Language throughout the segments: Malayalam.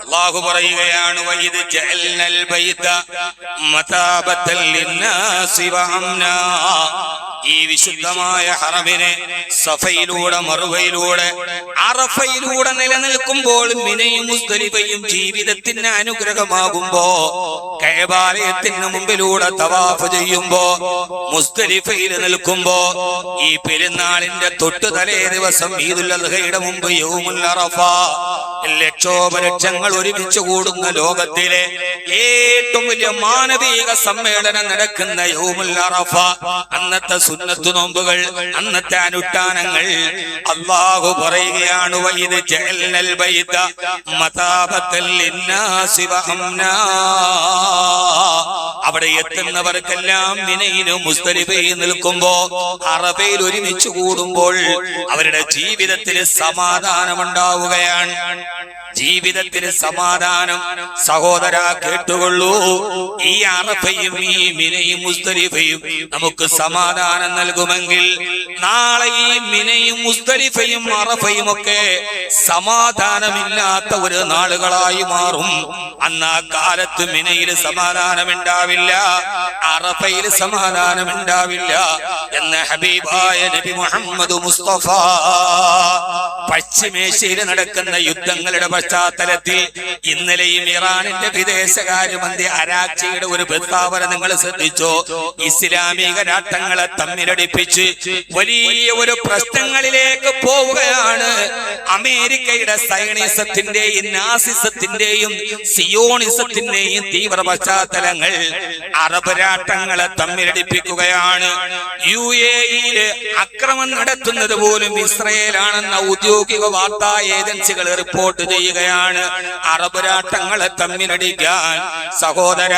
അല്ലാഹു പറയുകയാണ് വഇദ് ജഅൽനൽ ബൈത മതാബത്തൽ ലിന്നാസി വഅംനാ. ഈ വിശുദ്ധമായ ഹറമിനെ സഫയിലൂടെ മറുവയിലൂടെ അറഫയിലൂടെ നിലനിൽക്കുമ്പോൾ മിനയും മുസ്ദലിഫയും ജീവിതത്തിന് അനുഗ്രഹമാകുമ്പോ കഅബാലയത്തിന് മുമ്പിലൂടെ തവാഫ് ചെയ്യുമ്പോ മുസ്ദലിഫയിൽ നിൽക്കുമ്പോ ഈ പെരുന്നാളിന്റെ തൊട്ടു തലേ ദിവസം ഈദുൽ അദ്ഹയുടെ മുമ്പ് യൗമുൽ അറഫ ലക്ഷോപലക്ഷങ്ങൾ ഒരുമിച്ച് കൂടുന്ന ലോകത്തിലെ ഏറ്റവും വലിയ മാനവിക സമ്മേളനം നടക്കുന്ന യൗമുൽ അറഫ, അന്നത്തെ സുന്നത്ത് നോമ്പുകൾ, അന്നത്തെ അനുഷ്ഠാനങ്ങൾ അല്ലാഹു പറയുകയാണ് വഇദ് ജഅൽനൽ ബൈത മതാബത്തൽ ലിന്നാസി വഅംനാ. അവിടെ എത്തുന്നവർക്കെല്ലാം മിനയിലും മുസ്ദലിഫയിൽ നിൽക്കുമ്പോ അറഫയിൽ ഒരുമിച്ച് കൂടുമ്പോൾ അവരുടെ ജീവിതത്തിൽ സമാധാനമുണ്ടാവുകയാണ്. ജീവിതത്തിന് സമാധാനം. സഹോദര കേട്ടുകൊള്ളൂ, ഈ അറഫയും ഈ മിനയും മുസ്ദലിഫയും നമുക്ക് സമാധാനം നൽകുമെങ്കിൽ നാളെ ഈ മിനയും മുസ്ദലിഫയും അറഫയും ഒക്കെ സമാധാനമില്ലാത്ത ഒരു നാളുകളായി മാറും. അന്ന് ആ കാലത്ത് മിനയിൽ സമാധാനമുണ്ടാവില്ല, അറഫയിൽ സമാധാനമുണ്ടാവില്ല എന്ന് ഹബീബായ നബി മുഹമ്മദ് മുസ്തഫ. പശ്ചിമേഷ്യയിൽ നടക്കുന്ന യുദ്ധങ്ങളുടെ പശ്ചാത്തലത്തിൽ ഇന്നലെയും ഇറാനിന്റെ വിദേശകാര്യമന്ത്രി അരാക്ചിയുടെ ഒരു പ്രസ്താവന നിങ്ങൾ ശ്രദ്ധിച്ചോ? ഇസ്ലാമിക രാഷ്ട്രങ്ങളെ തമ്മിലടിപ്പിച്ച് വലിയ ഒരു പ്രശ്നങ്ങളിലേക്ക് പോവുകയാണ്. അമേരിക്കയുടെ സയണിസത്തിന്റെയും നാസിസത്തിന്റെയും സിയോണിസത്തിന്റെയും തീവ്ര പശ്ചാത്തലങ്ങൾ അറബ് രാഷ്ട്രങ്ങളെ തമ്മിലടിപ്പിക്കുകയാണ്. UAE-യില് അക്രമം നടത്തുന്നത് പോലും ഇസ്രയേലാണെന്ന ഔദ്യോഗിക വാർത്താ ഏജൻസികൾ റിപ്പോർട്ട് ചെയ്യുകയാണ്. അറബ് രാഷ്ട്രങ്ങളെ തമ്മിലടിക്കാൻ സഹോദര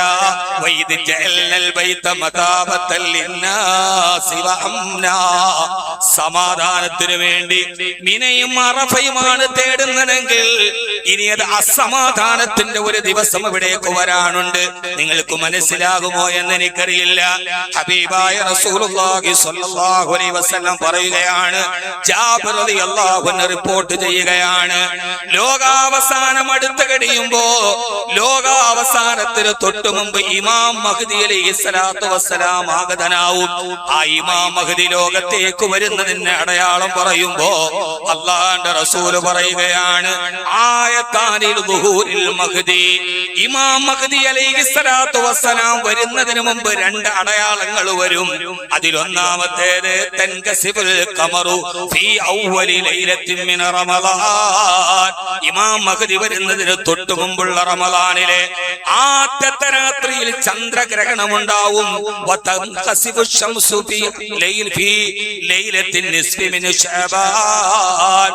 വഇദ് ജഅൽനൽ ബൈത മതാബത്തൽ ലിന്നാസി വഅംനാ. സമാധാനത്തിന് വേണ്ടി മിനയും അറഫയുമാണ് തേടുന്നതെങ്കിൽ ഇനി അത് അസമാധാനത്തിന്റെ ഒരു ദിവസം ഇവിടേക്ക് വരാനുണ്ട്. നിങ്ങൾക്ക് മനസ്സിലാകുമോ എന്ന് എനിക്കറിയില്ല. ഹബീബായ റസൂലുള്ളാഹി സ്വല്ലല്ലാഹു അലൈഹി വസല്ലം പറയുകയാണ്, ജാബിർ റളിയല്ലാഹു അൻഹു റിപ്പോർട്ട് ചെയ്യുകയാണ്, ലോകാവസാനം അടുത്ത് കഴിയുമ്പോ ലോകാവസാനത്തിന് തൊട്ടു മുമ്പ് ഇമാം മഹ്ദി അലൈഹിസ്സലാത്തു വസ്സലാം ആഗതനാവും. ആ ഇമാം മഹ്ദി ലോകത്തേക്ക് വരുന്നതിന് അടയാളം പറയുമ്പോ അല്ലാഹുവിന്റെ റസൂൽ പറയുകയാണ്, ആയത്താനിൽ ദുഹൂരിൽ മഹ്ദി. ഇമാം മഹ്ദി അലൈഹിസ്സലാത്തു വസ്സലാം വരുന്നതിന് മുമ്പ് രണ്ട് അടയാളങ്ങൾ വരും. അതിലൊന്നാമത്തേത് തൻകസിബുൽ ഖമറു ഫീ അവ്വലി ലൈലത്തിൻ മിൻ റമളാൻ. ഇമാം മഹ്ദി വരുന്നതിന് തൊട്ടു മുമ്പുള്ള റമളാനിലെ ആദ്യത്തെ രാത്രിയിൽ ചന്ദ്രഗ്രഹണം ഉണ്ടാവും. വതൻകസിബു ശംസു ഫീ ലൈലത്തിൻ നിസ്ഫി മിൻ ശഅബാൻ.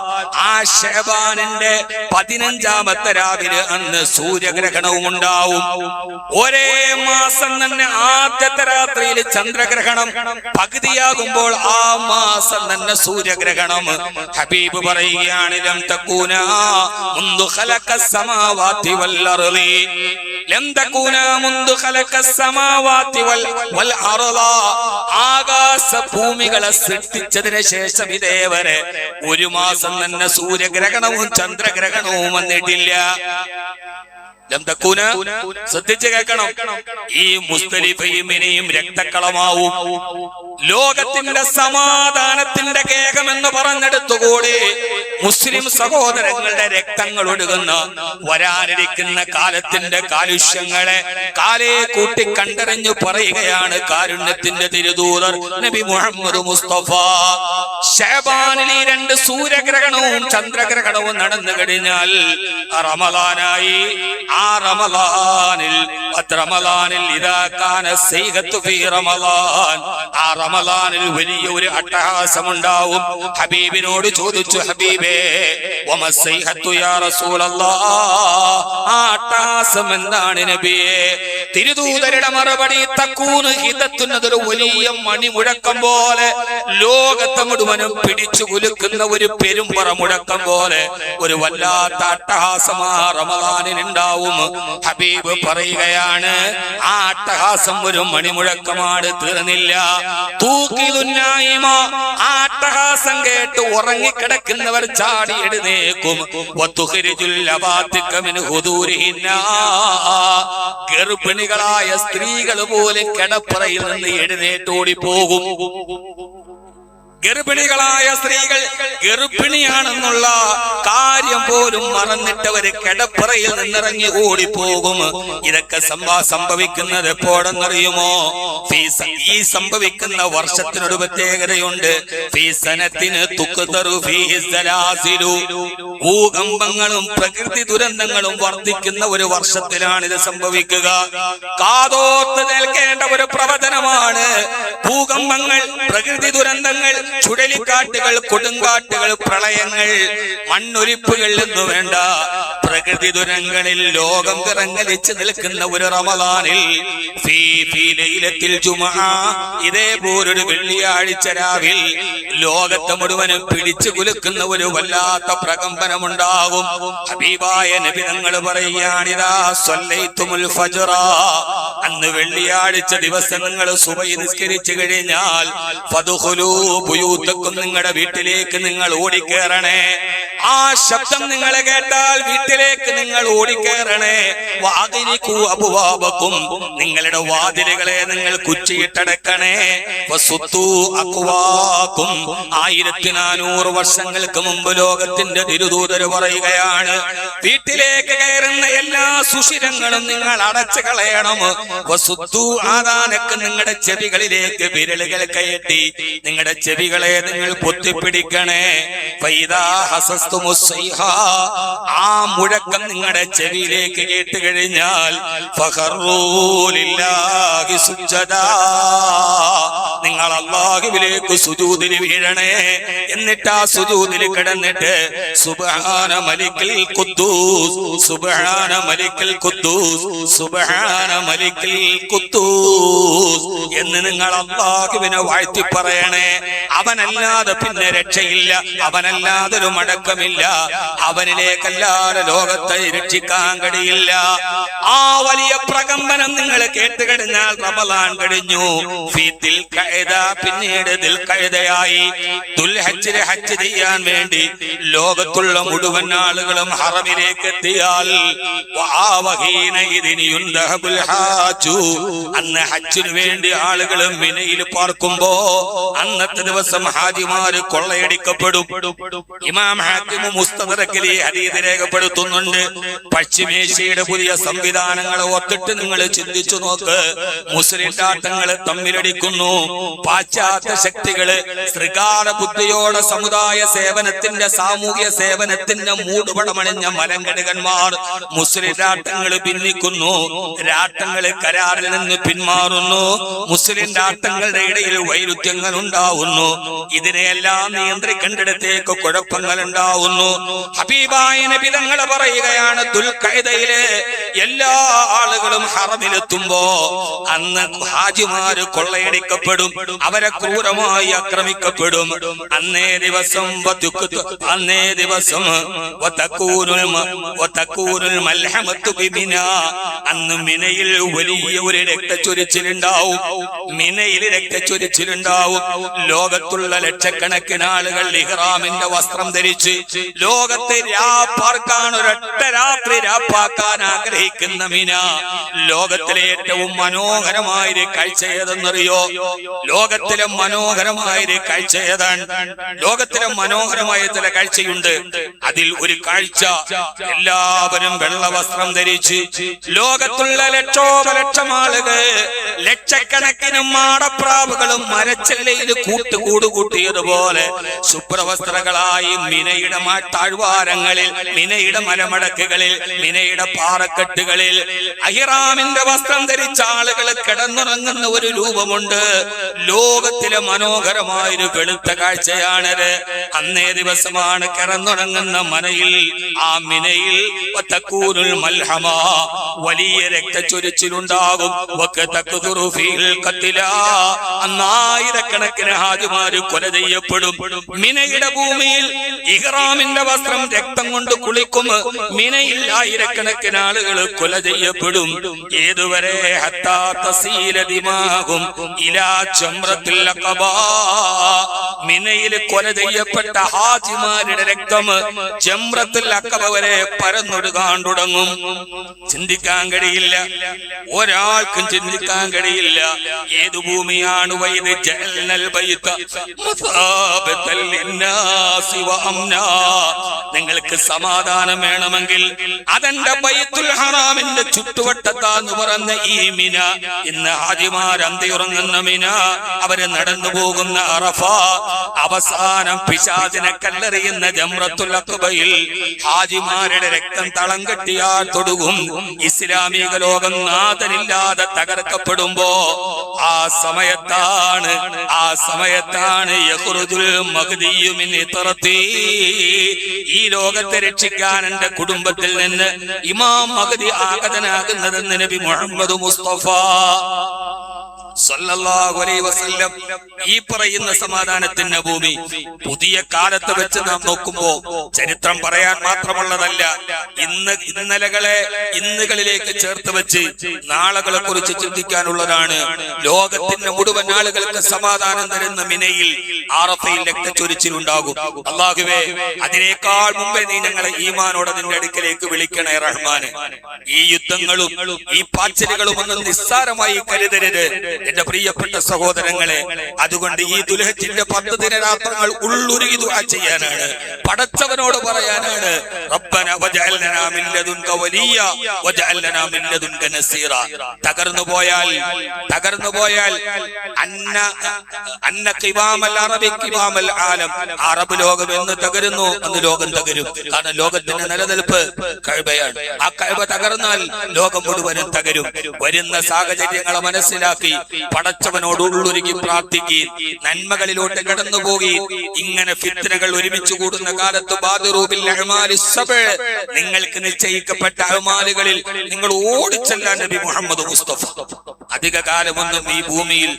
ആ ശഅബാനിന്റെ 15ാമത്തെ രാവിലെ അന്ന് സൂര്യഗ്രഹണവും ഉണ്ടാവും. ഒരേ മാസം തന്നെ ആദ്യത്തെ രാത്രിയിൽ ചന്ദ്രഗ്രഹണം, പകുതിയാകുമ്പോൾ ആ മാസം തന്നെ സൂര്യഗ്രഹണം. ഹബീബ് പറയുകയാണ്, ലം തകൂനാ മുൻദു ഖലഖസ് സമാവാതി വൽ അർളി. ലം തകൂനാ മുൻദു ഖലഖസ് സമാവാതി വൽ അർള. ആകാശ ഭൂമികളെ സൃഷ്ടിച്ചതിന് ശേഷം ഇതേവരെ ഒരു മാസം തന്നെ സൂര്യഗ്രഹണവും ചന്ദ്രഗ്രഹണവും വന്നിട്ടില്ല. ശ്രദ്ധിച്ച് കേൾക്കണം. ഈ മുസ്ദലിഫയും ഇനിയും രക്തക്കളമാവും. ലോകത്തിന്റെ സമാധാനത്തിന്റെ കേകമെന്ന് പറഞ്ഞെടുത്തുകൂടി മുസ്ലിം സഹോദരങ്ങളുടെ രക്തങ്ങൾ ഒഴുകുന്ന വരാനിരിക്കുന്ന കാലത്തിന്റെ കാലുഷ്യങ്ങളെ കാലേ കൂട്ടി കണ്ടറിഞ്ഞു പറയുകയാണ് കാരുണ്യത്തിന്റെ തിരുദൂതർ നബി മുഹമ്മദ് മുസ്തഫ. ശഅബാനിൽ ഈ രണ്ട് സൂര്യഗ്രഹണവും ചന്ദ്രഗ്രഹണവും നടന്നു കഴിഞ്ഞാൽ റമളാനായി. ആ റമളാനിൽ ഇദാ കാന സൈഗത്തു ഫീ റമളാൻ. ആ റമളാനിൽ വലിയ ഒരു അട്ടഹാസമുണ്ടാവും. ഹബീബിനോട് ചോദിച്ചു, ഹബീബേ വമ സൈഹത്തു യാ റസൂലല്ലാഹ്. ആ അട്ടഹാസം അട്ടഹാസം എന്താണ് നബിയെ? തിരുദൂതരുടെ മറുപടി തക്കൂന് ഹിതത്തുന്നതൊരു വലിയ മണിമുഴക്കം പോലെ, ലോകത്തെ മുഴുവനും പിടിച്ചു കുലുക്കുന്ന ഒരു പെരുമ്പറ മുഴക്കം പോലെ ഒരു വല്ലാത്ത അട്ടഹാസമാ റമദാനിനുണ്ടാവും. ഹബീബ് പറയുകയാണ്, ആ അട്ടഹാസം ഒരു മണിമുഴക്കമാണ്, തീർന്നില്ല. തൂക്കിലുന്നായിമ, ആ അട്ടഹാസം കേട്ട് ഉറങ്ങിക്കിടക്കുന്നവർ ചാടി എഴുന്നേക്കും. ഗർഭിണികളായ സ്ത്രീകൾ പോലെ കിടപ്പറയിൽ നിന്ന് എഴുന്നേറ്റോടി പോകും. ഗർഭിണികളായ സ്ത്രീകൾ ഗർഭിണിയാണെന്നുള്ള കാര്യം പോലും മറന്നിട്ടവര് കിടപ്പറയിൽ നിന്നിറങ്ങി ഓടിപ്പോകും. ഇതൊക്കെ സംഭവിക്കുന്നത് എപ്പോഴെന്നറിയുമോ? ഈ സംഭവിക്കുന്ന വർഷത്തിനൊരു പ്രത്യേകതയുണ്ട്. ഭൂകമ്പങ്ങളും പ്രകൃതി ദുരന്തങ്ങളും വർദ്ധിക്കുന്ന ഒരു വർഷത്തിലാണ് ഇത് സംഭവിക്കുക. കാതോർത്ത് നിൽക്കേണ്ട ഒരു പ്രവചനമാണ്. ഭൂകമ്പങ്ങൾ, പ്രകൃതി ദുരന്തങ്ങൾ, ചുഴലിക്കാറ്റുകൾ, കൊടുങ്കാറ്റുകൾ, പ്രളയങ്ങൾ, മണ്ണൊലിപ്പുകൾ എന്ന് വേണ്ട പ്രകൃതി ദുരന്തങ്ങളിൽ ലോകം വിറങ്ങലിച്ച് നിൽക്കുന്ന ഒരു റമദാനിൽ ഇതേപോലൊരു വെള്ളിയാഴ്ച രാവിൽ ലോകത്തെ മുഴുവനും പിടിച്ചു കുലുക്കുന്ന ഒരു വല്ലാത്ത പ്രകമ്പനമുണ്ടാകും. ഹബീബായ നബി തങ്ങൾ പറയുകയാണിതാ സ്വല്ലൈതുമുൽ ഫജ്റ, അന്ന് വെള്ളിയാഴ്ച ദിവസം നിങ്ങൾ സുബഹി നിസ്കരിച്ചു കഴിഞ്ഞാൽ ഫദ്ഖുലൂ ബുയൂതക്കും, നിങ്ങളുടെ വീട്ടിലേക്ക് നിങ്ങൾ ഓടിക്കേറണേ. ആ ശബ്ദം നിങ്ങൾ കേട്ടാൽ വീട്ടിലേക്ക് നിങ്ങൾ ഓടിക്കേറണേ. വാതിലിക്കൂ അബ്വാബക്കും, നിങ്ങളുടെ വാതിലുകളെ നിങ്ങൾ കുറ്റിയിട്ടടക്കണേ. വസുത്തു അഖ്വാക്കും, 1400 വർഷങ്ങൾക്ക് മുമ്പ് ലോകത്തിന്റെ തിരുദൂതർ പറയുകയാണ്, വീട്ടിലേക്ക് കയറുന്ന എല്ലാ സുഷിരങ്ങളും നിങ്ങൾ അടച്ചു കളയണം. വസുത്തു ആദാനക്ക്, നിങ്ങളുടെ ചെവികളിലേക്ക് വിരലുകൾ കയറ്റി നിങ്ങളുടെ ചെവികളെ നിങ്ങൾ പൊത്തിപ്പിടിക്കണേ. ഫൈദാ ഹസസ്തുമുസ്സൈഹ, ആ മുഴക്കം നിങ്ങളുടെ ചെവിയിലേക്ക് കേട്ട് കഴിഞ്ഞാൽ ഫഖറൂ ലില്ലാഹി സുജ്ജദാ, നിങ്ങൾ അല്ലാഹുവിലേക്ക് സുജൂദിൽ വീഴണേ. എന്നിട്ട് ആ സുജൂദിൽ കിടന്നിട്ട് സുബ്ഹാന മലിക്കൽ ഖുദ്ദൂസ്, സുബ്ഹാന മലിക്കൽ ഖുദ്ദൂസ്, സുബ്ഹാന മലിക്കൽ ഖുദ്ദൂസ് എന്ന് നിങ്ങൾ അല്ലാഹുവിനെ വാഴ്ത്തി പറയണേ. അവനല്ലാതെ പിന്നെ രക്ഷയില്ല, അവനല്ലാതെ ഒരു മടക്കമില്ല, അവനിലേക്കല്ലാതെ ലോകത്തെ രക്ഷിക്കാൻ കഴിയില്ല. ആ വലിയ പ്രകമ്പനം നിങ്ങൾ കേട്ട് കഴിഞ്ഞാൽ റമദാൻ കഴിഞ്ഞു. പിന്നീട് ദിൽഖഅദയായി. ദുൽഹജ്ജിലെ ഹജ്ജ് ചെയ്യാൻ വേണ്ടി ലോകത്തുള്ള മുഴുവൻ ആളുകളും ഹറമിലേക്ക് എത്തിയാൽ അന്ന് ഹജ്ജിന് വേണ്ടി ആളുകൾ മിനയിൽ പാർക്കുമ്പോ അന്നത്തെ ദിവസം ഹാജിമാര് കൊള്ളയടിക്കപ്പെടും. ഇമാം ഹാക്കിം മുസ്തദറക്കിൽ ഈ ഹദീസ് രേഖപ്പെടുത്തുന്നുണ്ട്. പശ്ചിമേഷ്യയുടെ പുതിയ സംവിധാനങ്ങളെ ഓർത്തിട്ട് നിങ്ങൾ ചിന്തിച്ചു നോക്ക്. മുസ്ലിം രാഷ്ട്രങ്ങൾ തമ്മിലടിക്കുന്നു. പാശ്ചാത്യ ശക്തികള് ശൃഗാല ബുദ്ധിയോടെ സമുദായ സേവനത്തിന്റെ, സാമൂഹ്യ സേവനത്തിന്റെ മൂടുപടമണിഞ്ഞ മലങ്കടുകന്മാർ മുസ്ലിം രാഷ്ട്രങ്ങൾ ഭിന്നിക്കുന്നു. രാഷ്ട്രങ്ങള് കരാറിൽ നിന്ന് പിന്മാറുന്നു. മുസ്ലിം രാഷ്ട്രങ്ങളുടെ ഇടയിൽ വൈരുദ്ധ്യങ്ങൾ ഉണ്ടാവുന്നു. ഇതിനെയെല്ലാം നിയന്ത്രിക്കേണ്ടിടത്തേക്ക് കുഴപ്പങ്ങൾ ഉണ്ടാവുന്നു. ഹബീബായ നബി തങ്ങൾ പറയുകയാണ്, ദുൽഖഅദയിലെ എല്ലാ ആളുകളും ഹറമിലെത്തുമ്പോ അന്ന് ഹാജിമാര് കൊള്ളയടിക്കപ്പെടും, അവരെ ക്രൂരമായി ആക്രമിക്കപ്പെടും. അന്നേ ദിവസം അന്ന് മിനയിൽ വലിയ ഒരു രക്തച്ചൊരിച്ചിലുണ്ടാവും. മിനയിൽ രക്തച്ചൊരിച്ചിലുണ്ടാവും. ലോകത്തുള്ള ലക്ഷക്കണക്കിന് ആളുകൾ ഇഹ്റാമിന്റെ വസ്ത്രം ധരിച്ച് ലോകത്തെ രാപ്പാർക്കാൻ, ഒരൊറ്റ രാത്രി രാപ്പാക്കാൻ ആഗ്രഹിക്കുന്ന മിന. ലോകത്തിലെ ഏറ്റവും മനോഹരമായൊരു കാഴ്ച ഏതെന്നറിയോ? ലോകത്തിലെ മനോഹരമായൊരു കാഴ്ച ഏതാണ്? ലോകത്തിലെ മനോഹരമായ ചില കാഴ്ചയുണ്ട്. അതിൽ ഒരു കാഴ്ച, എല്ലാവരും വെള്ള വസ്ത്രം ധരിച്ച് ലോകത്തുള്ള ലക്ഷോപലക്ഷം ആളുകൾ ലക്ഷക്കണക്കിന് മാടപ്രാവുകളും മരച്ചെല്ലയിൽ കൂട്ടുകൂട്ടിയതുപോലെ ശുഭ്രവസ്ത്രങ്ങളായി മിനയുടെ താഴ്വാരങ്ങളിൽ, മിനയുടെ മലമടക്കുകളിൽ, മിനയുടെ പാറക്കെട്ടുകളിൽ ഇഹ്റാമിന്റെ വസ്ത്രം ധരിച്ച ആളുകൾ കിടന്നുറങ്ങുന്ന ഒരു രൂപമുണ്ട്. ലോകത്തിലെ മനോഹരമായൊരു വെളുത്ത കാഴ്ചയാണത്. അന്നേ ദിവസമാണ് കിടന്നുറങ്ങുന്ന മനയിൽ, ആ മിനയിൽ മൽഹമ, വലിയ രക്തച്ചൊരിച്ചിലുണ്ടാകും. അന്നായിരക്കണക്കിന് ഹാജിമാര് കൊല ചെയ്യപ്പെടും. മിനയുടെ ഭൂമിയിൽ ഇഹ്റാമിന്റെ വസ്ത്രം രക്തം കൊണ്ട് കുളിക്കും. മിനയിൽ ആയിരക്കണക്കിന് ആളുകൾ കൊല ചെയ്യപ്പെടും. ഏതുവരെ? ഹത്താ തസീല ദിമാഹും ഇലാ ജംറത്തുൽ അഖബ. മിനയിൽ കൊല ചെയ്യപ്പെട്ട ഹാജിമാരുടെ രക്തം ജംറത്തുൽ അഖബ വരെ പരന്നൊഴുകാൻ തുടങ്ങും. ചിന്തിക്കാൻ കഴിയില്ല, ഒരാൾക്കും ചിന്തിക്കാൻ കഴിയില്ല. ഏതു ഭൂമിയാണ്? വൈദ ജഅൽനൽ ബൈത മസാബതൽ ലിന്നാസി വഅംനാ. നിങ്ങൾക്ക് സമാധാനം വേണമെങ്കിൽ അതെന്റെ ബൈത്തുൽ ഹറാമിന്റെ ചുറ്റുവട്ടത്താന്ന് പറഞ്ഞ ഈ മിന, ഇന്ന് ഹാജിമാർ അന്തിയുറങ്ങുന്ന മിന, അവര് നടന്നു പോകുന്ന അറഫ, അവസാനം പിശാചിനെ കല്ലെറിയുന്ന ജംറത്തുൽ അഖബയിൽ ഹാജിമാരുടെ രക്തം തളം കെട്ടിയാൽ തൊടുകും. ഇസ്ലാമിക ലോകം നാഥനില്ലാതെ തകർക്കപ്പെടുമ്പോ ആ സമയത്താണ് യഖ്റുജുൽ മഹ്ദിയ്യു മിൻ ഇത്രത്തി. ഈ ലോകത്തെ രക്ഷിക്കാൻ എന്റെ കുടുംബത്തിൽ നിന്ന് ഇമാം മഹ്ദി ആഗതനാകുന്നതെന്ന് നബി മുഹമ്മദ് മുസ്തഫ സല്ലല്ലാഹു അലൈഹി വസല്ലം. ഈ പറയുന്ന സമാധാനത്തിന്റെ ഭൂമി പുതിയ കാലത്ത് വെച്ച് നാം നോക്കുമ്പോ ചരിത്രം പറയാൻ മാത്രമുള്ളതല്ല, ഇന്നുകളിലേക്ക് ചേർത്ത് വെച്ച് നാളുകളെ കുറിച്ച് ചിന്തിക്കാനുള്ളതാണ്. ലോകത്തിന്റെ മുഴുവൻ ആളുകൾക്ക് സമാധാനം തരുന്ന മിനയിൽ ആറഫയിൽ രക്തച്ചൊരിച്ചിലുണ്ടാകും. അല്ലാഹുവേ, അതിനേക്കാൾ മുമ്പേ നീ ഞങ്ങളെ ഈമാനോടെ നിന്റെ അടുക്കലേക്ക് വിളിക്കണേ റഹ്മാനെ. ഈ യുദ്ധങ്ങളും ഈ പാച്ചിലുകളും ഒന്നും നിസ്സാരമായി കരുതരുത് എന്റെ പ്രിയപ്പെട്ട സഹോദരങ്ങളെ. അതുകൊണ്ട് ഈ ദുൽഹജ്ജിന്റെ 10 ദിനരാത്രങ്ങൾ ഉള്ളുരുകി ദുആ ചെയ്യാനാണ്, പടച്ചവനോട് പറയാനാണ്. റബ്ബന വജഅൽനാ മിൻ ലദുൻക വലിയ വജഅൽനാ മിൻ ലദുൻക നസീറ. തകർന്നു പോയാൽ അന്ന ഖിവാമൽ അറബി ഖിവാമൽ ആലം. അറബ് ലോകം എന്ന് തകരുന്നു, അന്ന് ലോകം തകരും. കാരണം ലോകത്തിന്റെ നിലനിൽപ്പ് കഅബയാണ്. ആ കഅബ തകർന്നാൽ ലോകം മുഴുവനും തകരും. വരുന്ന സാഹചര്യങ്ങളെ മനസ്സിലാക്കി പടച്ചവനോട് ഉള്ളുരുകി പ്രാർത്ഥിക്കുകയും നന്മകളിലോട്ട് കടന്നുപോകുകയും. ഇങ്ങനെ ഫിത്നകൾ ഒരുമിച്ച് കൂടുന്ന കാലത്ത് നിങ്ങൾക്ക് നിശ്ചയിക്കപ്പെട്ട അഅ്മാലുകളിൽ നിങ്ങൾ ഓടിച്ചെല്ലാൻ നബി മുഹമ്മദ് മുസ്തഫ. അധിക കാലമൊന്നും ഈ ഭൂമിയിൽ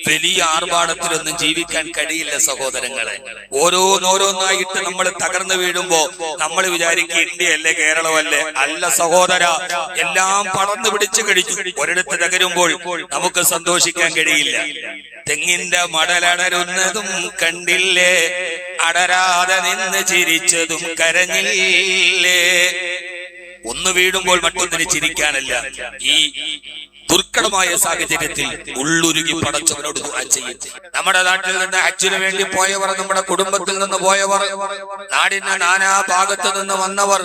വലിയ ആർഭാടത്തിലൊന്നും ജീവിക്കാൻ കഴിയില്ല സഹോദരങ്ങളെ. ഓരോന്നായിട്ട് നമ്മൾ തകർന്നു വീഴുമ്പോ നമ്മൾ വിചാരിക്കും ഇന്ത്യയല്ലേ കേരളമല്ലേ? അല്ല സഹോദര, എല്ലാം പടർന്നു പിടിച്ചു കഴിഞ്ഞു. ഒരിടത്ത് തകരുമ്പോൾ നമുക്ക് സന്തോഷിക്കാൻ കഴിയില്ല. തെങ്ങിന്റെ മടലടരുന്നതും കണ്ടില്ലേ, അടരാതെ നിന്ന് ചിരിച്ചതും കരഞ്ഞില്ലേ. ഒന്ന് വീഴുമ്പോൾ മറ്റൊന്നിന് ചിരിക്കാനല്ല. ഈ ദുർഘടമായ സാഹചര്യത്തിൽ ഉള്ളുരുകി പടച്ചവനോട് ദുആ ചെയ്യും. നമ്മുടെ നാട്ടിൽ നിന്ന് ഹജ്ജിന് വേണ്ടി പോയവർ, നമ്മുടെ കുടുംബത്തിൽ നിന്ന് പോയവർ, നാടിന്റെ നാനാ ഭാഗത്ത് നിന്ന് വന്നവർ,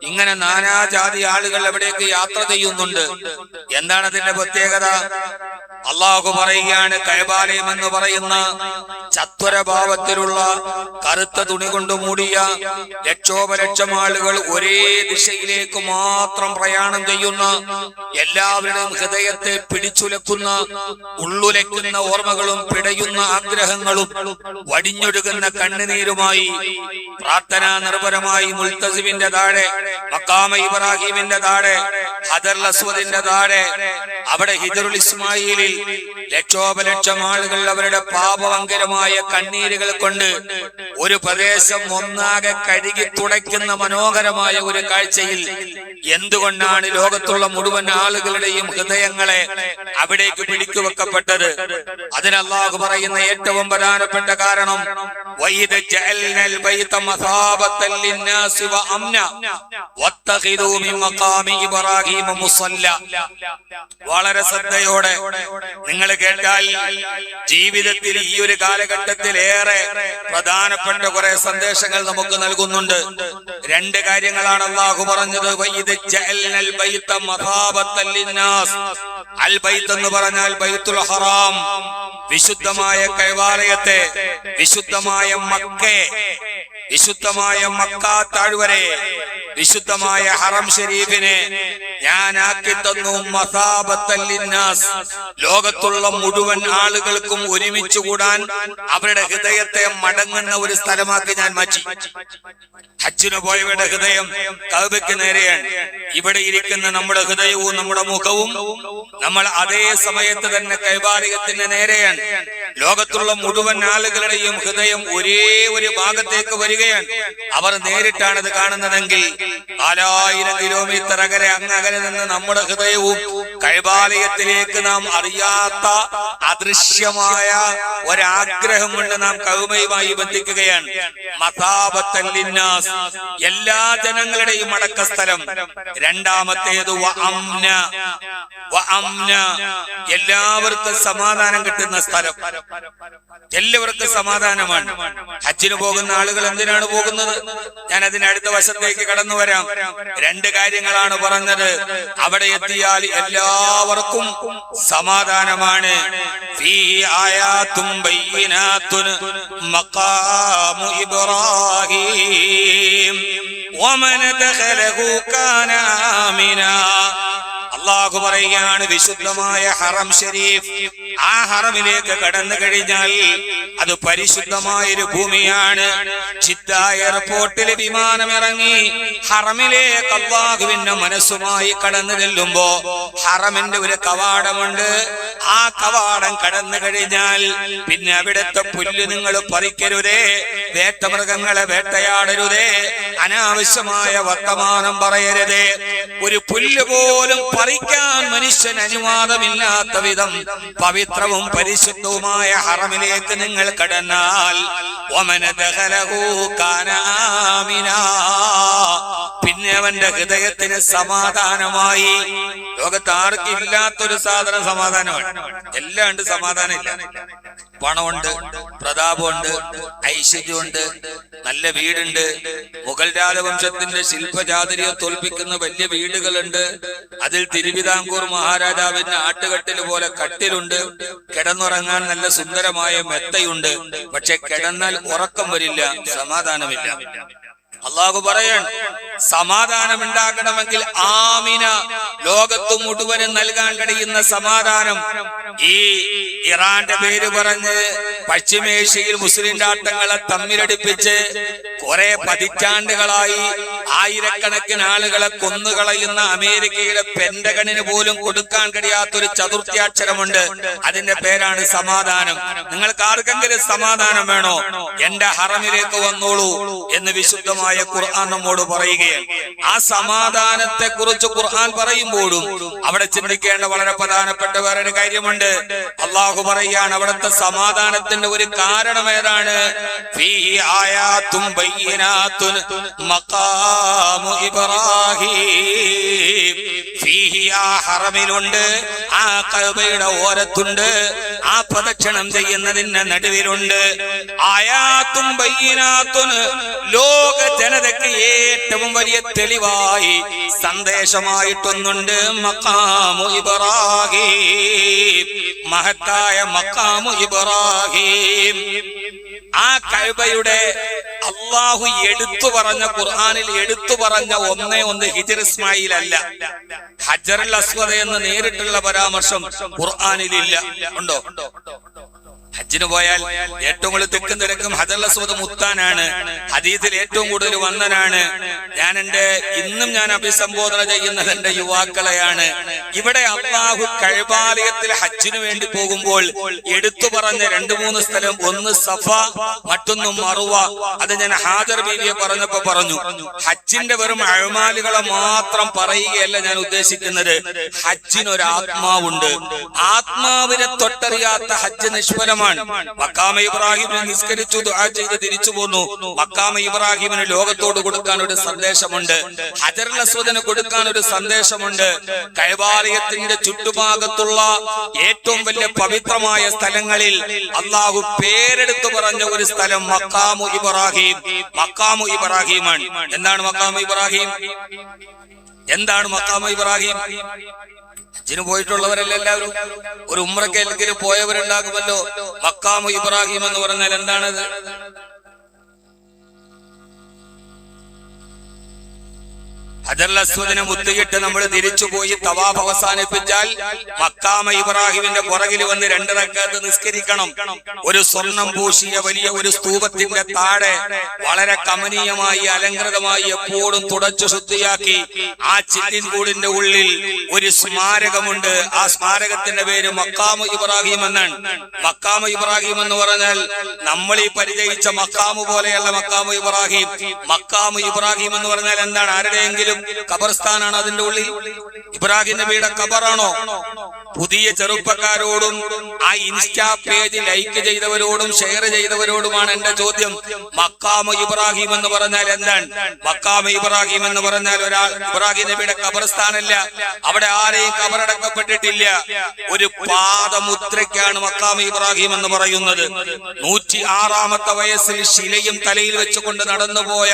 ഇങ്ങനെ നാനാജാതി ആളുകൾ എവിടേക്ക് യാത്ര ചെയ്യുന്നുണ്ട്. എന്താണ് അതിന്റെ പ്രത്യേകത? അള്ളാഹു പറയുകയാണ്, കഅബാലയം എന്ന് പറയുന്ന ചത്വരഭാവത്തിലുള്ള കറുത്ത തുണി കൊണ്ട് മൂടിയ ലക്ഷോപലക്ഷം ആളുകൾ ഒരേ ദിശയിലേക്ക് മാത്രം പ്രയാണം ചെയ്യുന്ന, എല്ലാവരുടെയും ഹൃദയത്തെ പിടിച്ചുലക്കുന്ന, ഉള്ളുലയ്ക്കുന്ന ഓർമ്മകളും പിടയുന്ന ആഗ്രഹങ്ങളും വടിഞ്ഞൊഴുകുന്ന കണ്ണുനീരുമായി പ്രാർത്ഥനാ നിർഭരമായി മുൽത്തസിമിന്റെ താഴെ, മഖാമ ഇബ്രാഹിമിന്റെ താഴെ, ഹജറുൽ അസ്വദിന്റെ താഴെ, അവിടെ ഹിജറുൽ ഇസ്മായിലിൽ ലക്ഷോപലക്ഷം ആളുകൾ അവരുടെ പാപഭങ്കരമായ കണ്ണീരുകൾ കൊണ്ട് ഒരു പ്രദേശം ഒന്നാകെ കഴുകി തുടയ്ക്കുന്ന മനോഹരമായ ഒരു കാഴ്ചയിൽ എന്തുകൊണ്ടാണ് ലോകത്തുള്ള മുഴുവൻ ആളുകളുടെയും ഹൃദയങ്ങളെ അവിടേക്ക് പിടിച്ചു വെക്കപ്പെട്ടത്? അതിന് അല്ലാഹു പറയുന്ന ഏറ്റവും പ്രധാനപ്പെട്ട കാരണം, വഇദ ജഅൽനൽ ബൈത മസാബത്തൻ ലിന്നാസി വഅംന വത്തഖിദൂ മിൻ മഖാമി ഇബ്രാഹീമ മുസല്ല. വളരെ ശ്രദ്ധയോടെ നിങ്ങൾ കേട്ടാൽ ജീവിതത്തിൽ ഈ ഒരു കാലഘട്ടത്തിൽ ഏറെ പ്രധാനപ്പെട്ട കുറെ സന്ദേശങ്ങൾ നമുക്ക് നൽകുന്നുണ്ട്. 2 കാര്യങ്ങളാണ് അല്ലാഹു പറഞ്ഞത്. വഇദ ജഅൽനൽ ബൈത മസാബത്തൻ ലിന്നാസ്, അൽ ബൈത്ത് എന്ന് പറഞ്ഞാൽ ബൈത്തുൽ ഹറാം, വിശുദ്ധമായ കൈവാലയത്തെ, വിശുദ്ധമായ മക്കയെ, വിശുദ്ധമായ മക്ക താഴ്വരെ, വിശുദ്ധമായ ഹറം ഷരീഫിനെ ഞാൻ ആക്കി തന്നു മസാബത്തൽ ലിന്നാസ്, ലോകത്തുള്ള മുഴുവൻ ആളുകൾക്കും ഒരുമിച്ച് കൂടാൻ അവരുടെ ഹൃദയത്തെ മടങ്ങുന്ന ഒരു സ്ഥലമാക്കി ഞാൻ മാറ്റി. ഹജ്ജിന് പോയവരുടെ ഹൃദയം കഅബയ്ക്ക് നേരെയാണ്. ഇവിടെ ഇരിക്കുന്ന നമ്മുടെ ഹൃദയവും നമ്മുടെ മുഖവും നമ്മൾ അതേ സമയത്ത് തന്നെ കൈബാലയത്തിന് നേരെയാണ്. ലോകത്തുള്ള മുഴുവൻ ആളുകളുടെയും ഹൃദയം ഒരേ ഒരു ഭാഗത്തേക്ക് വരികയാണ്. അവർ നേരിട്ടാണ് ഇത് കാണുന്നതെങ്കിൽ 4000 കിലോമീറ്റർ അകലെ അങ്ങകലെ നിന്ന് നമ്മുടെ ഹൃദയവും കൈബാലയത്തിലേക്ക് നാം അറിയാത്ത അദൃശ്യമായ ഒരാഗ്രഹം കൊണ്ട് നാം കഅബയുമായി ബന്ധിക്കുകയാണ്. മസാബത്തൽ ലിന്നാസ്, എല്ലാ ജനങ്ങളുടെയും അടക്ക സ്ഥലം. രണ്ടാമത്തേത് വഅംന, എല്ലാവർക്കും സമാധാനം കിട്ടുന്ന സ്ഥലം. എല്ലാവർക്കും സമാധാനമാണ്. ഹജ്ജിന് പോകുന്ന ആളുകൾ എന്തിനാണ് പോകുന്നത്? ഞാൻ അതിന് അടുത്ത വശത്തേക്ക് കടന്നു വരാം. 2 കാര്യങ്ങളാണ് പറഞ്ഞത്. അവിടെ എത്തിയാൽ എല്ലാവർക്കും സമാധാനമാണ്. ഫീഹി ആയാതും ബയ്യിനാതുൻ മഖാമു ഇബ്രാഹീം വമൻ ദഖലഹു കാന ആമിനാ. അല്ലാഹു പറയുകയാണ്, വിശുദ്ധമായ ഹറം ഷരീഫ്, ആ ഹറമിലേക്ക് കടന്നു കഴിഞ്ഞാൽ അത് പരിശുദ്ധമായൊരു ഭൂമിയാണ്. ജിദ്ദ എയർപോർട്ടിൽ വിമാനം ഇറങ്ങി ഹറമിലേക്ക് അല്ലാഹുവിന്റെ മനസ്സുമായി കടന്നു ചെല്ലുമ്പോ ഹറമിന്റെ ഒരു കവാടമുണ്ട്. ആ കവാടം കടന്നു കഴിഞ്ഞാൽ പിന്നെ അവിടുത്തെ പുല്ല് നിങ്ങൾ പറിക്കരുതേ, വേട്ടമൃഗങ്ങളെ വേട്ടയാടരുതേ, അനാവശ്യമായ വർത്തമാനം പറയരുതേ. ഒരു പുല്ല് പോലും പറിക്കാൻ മനുഷ്യൻ അനുവാദമില്ലാത്ത വിധം പവിത്രവും പരിശുദ്ധവുമായ ഹറമിലേക്ക് നിങ്ങൾ കടന്നാൽ പിന്നെ അവന്റെ ഹൃദയത്തിന് സമാധാനമായി. ലോകത്ത് ആർക്കില്ലാത്തൊരു സാധനം സമാധാനമാണ്. എല്ലാം ഉണ്ട്, സമാധാനം ഇല്ല. പണമുണ്ട്, പ്രതാപമുണ്ട്, ഐശ്വര്യമുണ്ട്, നല്ല വീടുണ്ട്, മുഗൾ രാജവംശത്തിന്റെ ശില്പചാതുരിയെ തോൽപ്പിക്കുന്ന വലിയ വീടുകളുണ്ട്. അതിൽ തിരുവിതാംകൂർ മഹാരാജാവിന്റെ ആട്ടുകട്ടിൽ പോലെ കട്ടിലുണ്ട്. കിടന്നുറങ്ങാൻ നല്ല സുന്ദരമായ മെത്തയുണ്ട്. പക്ഷെ കിടന്നാൽ ഉറക്കം വരില്ല, സമാധാനമില്ല. അള്ളാഹു പറയാൻ, സമാധാനം ഉണ്ടാകണമെങ്കിൽ ആമിന, ലോകത്ത് മുഴുവനും നൽകാൻ കഴിയുന്ന സമാധാനം. ഈ ഇറാന്റെ പേര് പറഞ്ഞ് പശ്ചിമേഷ്യയിൽ മുസ്ലിം രാഷ്ട്രങ്ങളെ തമ്മിലടിപ്പിച്ച് കുറെ പതിറ്റാണ്ടുകളായി ആയിരക്കണക്കിന് ആളുകളെ കൊന്നുകളയുന്ന അമേരിക്കയുടെ പെന്റഗണിന് പോലും കൊടുക്കാൻ കഴിയാത്തൊരു ചതുർത്ഥ്യാക്ഷരമുണ്ട്. അതിന്റെ പേരാണ് സമാധാനം. നിങ്ങൾക്ക് ആർക്കെങ്കിലും സമാധാനം വേണോ? എന്റെ ഹറമിലേക്ക് വന്നോളൂ എന്ന് വിശുദ്ധമായ ഖുർആൻ നമ്മോട് പറയുകയാണ്. ആ സമാധാനത്തെ കുറിച്ച് ഖുർആൻ പറയുമ്പോഴും അവിടെ ചിന്തിക്കേണ്ട വളരെ പ്രധാനപ്പെട്ട വേറൊരു കാര്യമുണ്ട്. അള്ളാഹു പറയാണ്, അവിടുത്തെ സമാധാനത്തിന്റെ ഒരു കാരണം ഏതാണ്? ഫീഹി ആയാതും ബയ്യിനാതുൻ മഖാമു ഇബ്രാഹീം. ഫീഹി, ആ ഹറമിലുണ്ട്, ആ കഅബയുടെ ഓരത്തുണ്ട്, ആ പ്രദക്ഷിണം ചെയ്യുന്നതിന്റെ നടുവിലുണ്ട്. ആയാതും ബയ്യിനാതുൻ, ലോക ജനതയ്ക്ക് ഏറ്റവും വലിയ തെളിവായി സന്ദേശമായിട്ടൊന്നുണ്ട്. മഖാമു ഇബ്രാഹീം, മഹത്തായ മഖാമു ഇബ്രാഹീം. ആ കഅബയുടെ അല്ലാഹു എടുത്തു പറഞ്ഞ, ഖുർആനിൽ എടുത്തു പറഞ്ഞ ഒന്നേ ഒന്ന് ഹിജ്ർ ഇസ്മായിൽ അല്ല. ഹജറുൽ അസ്വദ് എന്ന് നേരിട്ടുള്ള പരാമർശം ഖുർആനിലില്ല. ഉണ്ടോ? ഹജ്ജിന് പോയാൽ ഏറ്റവും കൂടുതൽ തിക്കും തിരക്കും ഹജറുൽ അസ്വദ് മുത്താനാണ്. ഹദീസിൽ ഏറ്റവും കൂടുതൽ വന്നനാണ്. ഇന്നും ഞാൻ അഭിസംബോധന ചെയ്യുന്നത് എന്റെ യുവാക്കളെയാണ്. ഇവിടെ അല്ലാഹു കഅബാലയത്തിൽ ഹജ്ജിന് വേണ്ടി പോകുമ്പോൾ എടുത്തു പറഞ്ഞ 2-3 സ്ഥലം, ഒന്ന് സഫ, മറ്റൊന്ന് മറുവ. അത് ഞാൻ ഹാജർ ബീവിയെ പറഞ്ഞപ്പോ പറഞ്ഞു. ഹജ്ജിന്റെ വെറും അഅ്മാലുകളെ മാത്രം പറയുകയല്ല ഞാൻ ഉദ്ദേശിക്കുന്നത്. ഹജ്ജിനൊരു ആത്മാവുണ്ട്. ആത്മാവിനെ തൊട്ടറിയാത്ത ഹജ്ജ് നിഷ്ഫലമാണ്. മഖാമ ഇബ്രാഹിമിനെ നിസ്കരിച്ചു, ദുആ ചെയ്ത് തിരിച്ചു പോന്നു. മഖാമ ഇബ്രാഹിമിന് ലോകത്തോട് കൊടുക്കാൻ ഒരു സന്ദേശമുണ്ട്. ഹജറുൽ അസ്വദിന് കൊടുക്കാൻ ഒരു സന്ദേശമുണ്ട്. കഅബാലയത്തിന്റെ ചുറ്റുഭാഗത്തുള്ള ഏറ്റവും വലിയ പവിത്രമായ സ്ഥലങ്ങളിൽ അല്ലാഹു പേരെടുത്തു പറഞ്ഞ ഒരു സ്ഥലം മഖാമു ഇബ്രാഹിം. മഖാമു ഇബ്രാഹിമാണ്. എന്താണ് മഖാമു ഇബ്രാഹിം? എന്താണ് മഖാമു ഇബ്രാഹിം? ഹജ്ജിന് പോയിട്ടുള്ളവരല്ല എല്ലാവരും. ഒരു ഉംറയ്ക്കെങ്കിലും പോയവരുണ്ടാകുമല്ലോ. മഖാമു ഇബ്രാഹിം എന്ന് പറഞ്ഞാൽ എന്താണത്? ഹജറുൽ അസ്വദിനെ മുത്തുകിട്ട് നമ്മൾ തിരിച്ചുപോയി തവാഫ് അവസാനിപ്പിച്ചാൽ മഖാമ ഇബ്രാഹിമിന്റെ പുറകിൽ വന്ന് 2 റക്അത്ത് നിസ്കരിക്കണം. ഒരു സ്വർണം പൂശിയ വലിയ ഒരു സ്തൂപത്തിന്റെ താഴെ വളരെ കമനീയമായി അലങ്കൃതമായി എപ്പോഴും തുടച്ചു ശുദ്ധിയാക്കി ആ ചില്ലിൻ കൂടിന്റെ ഉള്ളിൽ ഒരു സ്മാരകമുണ്ട്. ആ സ്മാരകത്തിന്റെ പേര് മഖാമു ഇബ്രാഹിം എന്നാണ്. മഖാമു ഇബ്രാഹിം എന്ന് പറഞ്ഞാൽ നമ്മൾ ഈ പരിചയിച്ച മഖാമു പോലെയല്ല മഖാമു ഇബ്രാഹിം. മഖാമു ഇബ്രാഹിം എന്ന് പറഞ്ഞാൽ എന്താണ്? ആരുടെയെങ്കിലും ഖബർസ്ഥാനാണ് അതിന്റെ ഉള്ളിൽ? ഇബ്രാഹിം നബിയുടെ ഖബറാണോ? പുതിയ ചെറുപ്പക്കാരോടും ആ ഇൻസ്റ്റാ പേജ് ലൈക്ക് ചെയ്തവരോടും ഷെയർ ചെയ്തവരോടുമാണ് എന്റെ ചോദ്യം. മഖാമു ഇബ്രാഹിം എന്ന് പറഞ്ഞാൽ എന്താണ്? മഖാമു ഇബ്രാഹിം എന്ന് പറഞ്ഞാൽ ഒരാൾ ഇബ്രാഹിം നബിയുടെ ഖബർസ്ഥാനല്ല. അവിടെ ആരെയും ഖബറടക്കപ്പെട്ടിട്ടില്ല. ഒരു പാദമുദ്രയ്ക്കാണ് മഖാമു ഇബ്രാഹിം എന്ന് പറയുന്നത്. 106ാമത്തെ വയസ്സിൽ ശിലയും തലയിൽ വെച്ചുകൊണ്ട് നടന്നുപോയ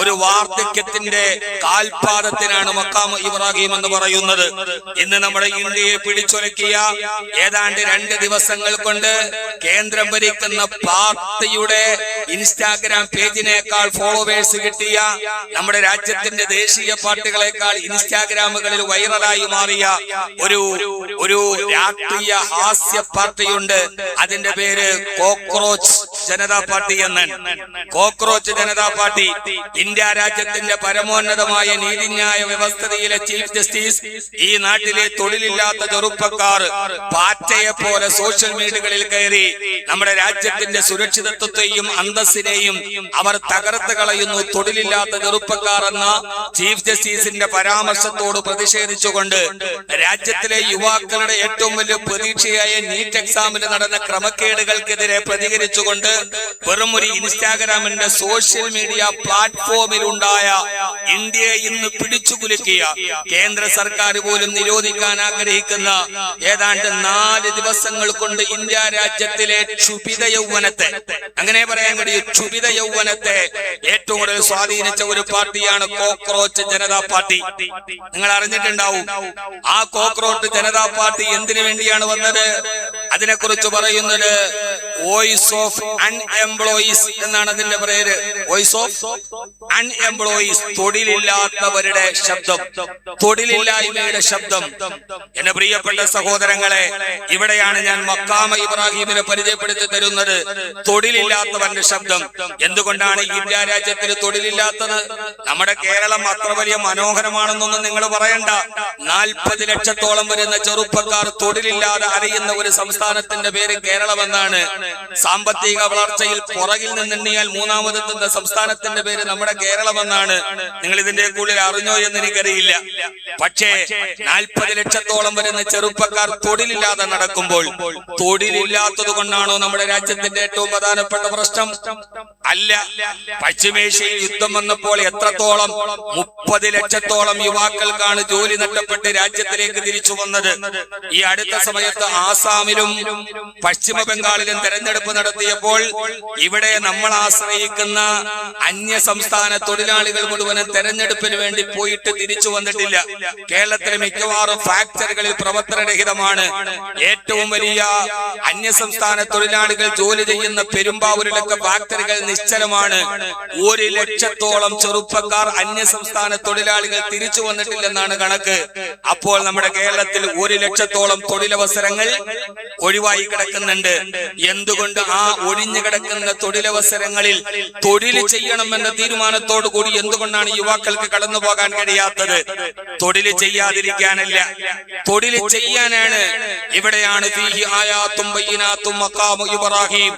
ഒരു വാർദ്ധക്യത്തിന്റെ കാൽപാദത്തിനാണ് മഖാമു ഇബ്രാഹിം എന്ന് പറയുന്നത്. ഇന്ന് നമ്മുടെ ഇന്ത്യയെ പിടിച്ചുലക്കിയ ഏതാണ്ട് 2 ദിവസങ്ങൾ കൊണ്ട് കേന്ദ്രം ഭരിക്കുന്ന പാർട്ടിയുടെ ഇൻസ്റ്റാഗ്രാം പേജിനേക്കാൾ ഫോളോവേഴ്സ് കിട്ടിയ, നമ്മുടെ രാജ്യത്തിന്റെ ദേശീയ പാർട്ടികളെക്കാൾ ഇൻസ്റ്റാഗ്രാമുകളിൽ വൈറലായി മാറിയ ഒരു രാഷ്ട്രീയ ഹാസ്യ പാർട്ടിയുണ്ട്. അതിന്റെ പേര് കോക്രോച്ച് ജനതാ പാർട്ടി എന്നാണ്. കോക്രോച്ച് ജനതാ പാർട്ടി ഇന്ത്യ രാജ്യത്തിന്റെ പരമോന്നതമായ നീതിന്യായ വ്യവസ്ഥയിലെ ചീഫ് ജസ്റ്റിസ് ഈ നാട്ടിലെ തൊഴിലില്ലാത്ത ചെറുപ്പക്കാർ പാറ്റയെ പോലെ സോഷ്യൽ മീഡിയകളിൽ കയറി നമ്മുടെ രാജ്യത്തിന്റെ സുരക്ഷിതത്വത്തെയും അന്തസ്സിനെയും അവർ തകർത്ത് കളയുന്നു. തൊഴിലില്ലാത്ത ചെറുപ്പക്കാർ എന്ന ചീഫ് ജസ്റ്റിസിന്റെ പരാമർശത്തോട് പ്രതിഷേധിച്ചുകൊണ്ട് രാജ്യത്തിലെ യുവാക്കളുടെ ഏറ്റവും വലിയ പ്രതീക്ഷയായ നീറ്റ് എക്സാമിൽ നടന്ന ക്രമക്കേടുകൾക്കെതിരെ പ്രതികരിച്ചുകൊണ്ട് വെറും ഒരു ഇൻസ്റ്റാഗ്രാമിന്റെ സോഷ്യൽ മീഡിയ പ്ലാറ്റ്ഫോമിൽ ഉണ്ടായ ഇന്ത്യയെ ഇന്ന് പിടിച്ചുകുലുക്കിയ, കേന്ദ്ര സർക്കാർ പോലും നിരോധിക്കാൻ ആഗ്രഹിക്കുന്ന ഏതാണ്ട് 4 ദിവസങ്ങൾ കൊണ്ട് ഇന്ത്യ രാജ്യത്തിലെ ക്ഷുഭിത യൗവനത്തെ, അങ്ങനെ പറയാൻ കഴിയും, ക്ഷുഭിത യൗവനത്തെ ഏറ്റവും കൂടുതൽ സ്വാധീനിച്ച ഒരു പാർട്ടിയാണ് കോക്രോച്ച് ജനതാ പാർട്ടി. നിങ്ങൾ അറിഞ്ഞിട്ടുണ്ടാവും. ആ കോക്രോച്ച് ജനതാ പാർട്ടി എന്തിനു വേണ്ടിയാണ് വന്നത്? അതിനെക്കുറിച്ച് പറയുന്നത് വോയിസ് ഓഫ് അൺഎംപ്ലോയീസ് എന്നാണ് അതിന്റെ പേര്. വോയിസ് ഓഫ് അൺഎംപ്ലോയീസ്, തൊഴിലില്ലാത്തവരുടെ ശബ്ദം, തൊഴിലില്ലായ്മയുടെ ശബ്ദം. എന്റെ പ്രിയപ്പെട്ട സഹോദരങ്ങളെ, ഇവിടെയാണ് ഞാൻ മഖാമു ഇബ്രാഹിമിനെ പരിചയപ്പെടുത്തി തരുന്നത്. തൊഴിലില്ലാത്തവന്റെ ശബ്ദം. എന്തുകൊണ്ടാണ് ഇന്ത്യ രാജ്യത്തിൽ തൊഴിലില്ലാത്തത്? നമ്മുടെ കേരളം അത്ര വലിയ മനോഹരമാണെന്നൊന്നും നിങ്ങൾ പറയണ്ട. 40 ലക്ഷത്തോളം വരുന്ന ചെറുപ്പക്കാർ തൊഴിലില്ലാതെ അറിയുന്ന ഒരു സംസ്ഥാനത്തിന്റെ പേര് കേരളം എന്നാണ്. സാമ്പത്തിക വളർച്ചയിൽ പുറകിൽ നിന്നെണ്ണിയാൽ 3ാമതെത്തുന്ന സംസ്ഥാനത്തിന്റെ പേര് നമ്മുടെ കേരളം എന്നാണ്. നിങ്ങൾ ഇതിന്റെ കൂടുതൽ അറിഞ്ഞോ എന്ന് എനിക്കറിയില്ല. പക്ഷേ 40 ലക്ഷത്തോളം വരുന്ന ചെറുപ്പക്കാർ തൊഴിലില്ലാതെ നടക്കുമ്പോൾ തൊഴിലില്ലാത്തത് കൊണ്ടാണോ നമ്മുടെ രാജ്യത്തിന്റെ ഏറ്റവും പ്രധാനപ്പെട്ട പ്രശ്നം? അല്ല. പശ്ചിമേഷ്യയിൽ യുദ്ധം വന്നപ്പോൾ എത്രത്തോളം 30 ലക്ഷത്തോളം യുവാക്കൾക്കാണ് ജോലി നഷ്ടപ്പെട്ട് രാജ്യത്തിലേക്ക് തിരിച്ചു വന്നത്. ഈ അടുത്ത സമയത്ത് ആസാമിലും പശ്ചിമ ബംഗാളിലും തെരഞ്ഞെടുപ്പ് നടത്തിയപ്പോൾ ഇവിടെ നമ്മൾ ആശ്രയിക്കുന്ന അന്യ സംസ്ഥാന തൊഴിലാളികൾ മുഴുവനും തെരഞ്ഞെടുപ്പിന് വേണ്ടി പോയിട്ട് തിരിച്ചു വന്നിട്ടില്ല. കേരളത്തിലെ മിക്കവാറും ഫാക്ടറികളിൽ പ്രവർത്തനരഹിതമാണ്. ഏറ്റവും വലിയ അന്യ സംസ്ഥാന തൊഴിലാളികൾ ജോലി ചെയ്യുന്ന പെരുമ്പാവൂരിലൊക്കെ ഫാക്ടറികൾ നിശ്ചലമാണ്. 1 ലക്ഷത്തോളം ചെറുപ്പക്കാർ അന്യ സംസ്ഥാന തൊഴിലാളികൾ തിരിച്ചു വന്നിട്ടില്ലെന്നാണ് കണക്ക്. അപ്പോൾ നമ്മുടെ കേരളത്തിൽ 1 ലക്ഷത്തോളം തൊഴിലവസരങ്ങൾ ഒഴിവായി കിടക്കുന്നുണ്ട്. എന്തുകൊണ്ട് ആ ഒഴിഞ്ഞു കിടക്കുന്ന തൊഴിലവസരങ്ങളിൽ തൊഴിൽ ചെയ്യണമെന്ന തീരുമാനത്തോടു കൂടി എന്തുകൊണ്ടാണ് യുവാക്കൾക്ക് കടന്നു പോകാൻ കഴിയാത്തത്? തൊഴിൽ ചെയ്യാതിരിക്കാനല്ല, തൊഴിൽ ചെയ്യാനാണ്. ഇവിടെയാണ് ഫീഹി ആയാത്തും ബയ്യിനാത്തും മഖാമു ഇബ്രാഹിം.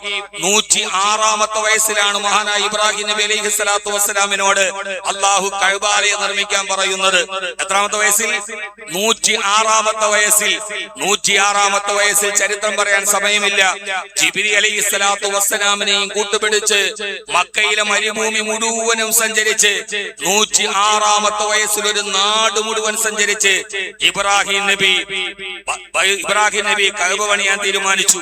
106ാമത്തെ വയസ്സിലാണ് മഹാനായ ഇബ്രാഹിം നബി അലൈഹി സ്വലാത്തു വസ്സലാമിനോട് അല്ലാഹു കഅബയെ നിർമ്മിക്കാൻ പറയുന്നത്. എത്രാമത്തെ വയസ്സിൽ? 106ാമത്തെ വയസ്സിൽ. 106ാമത്തെ വയസ്സിൽ ചരിത്രം പറയാൻ സമയമില്ല. ജിബ്രീൽ അലൈഹിസ്സലാത്തു വസ്സലാമിനെയും കൂട്ടുപിടിച്ച് മക്കയിലെ മരുഭൂമി മുഴുവനും സഞ്ചരിച്ച് 106-ാമത്തെ വയസ്സിൽ ഒരു നാട് മുഴുവൻ സഞ്ചരിച്ച് ഇബ്രാഹിം നബി കഅബ പണിയാൻ തീരുമാനിച്ചു.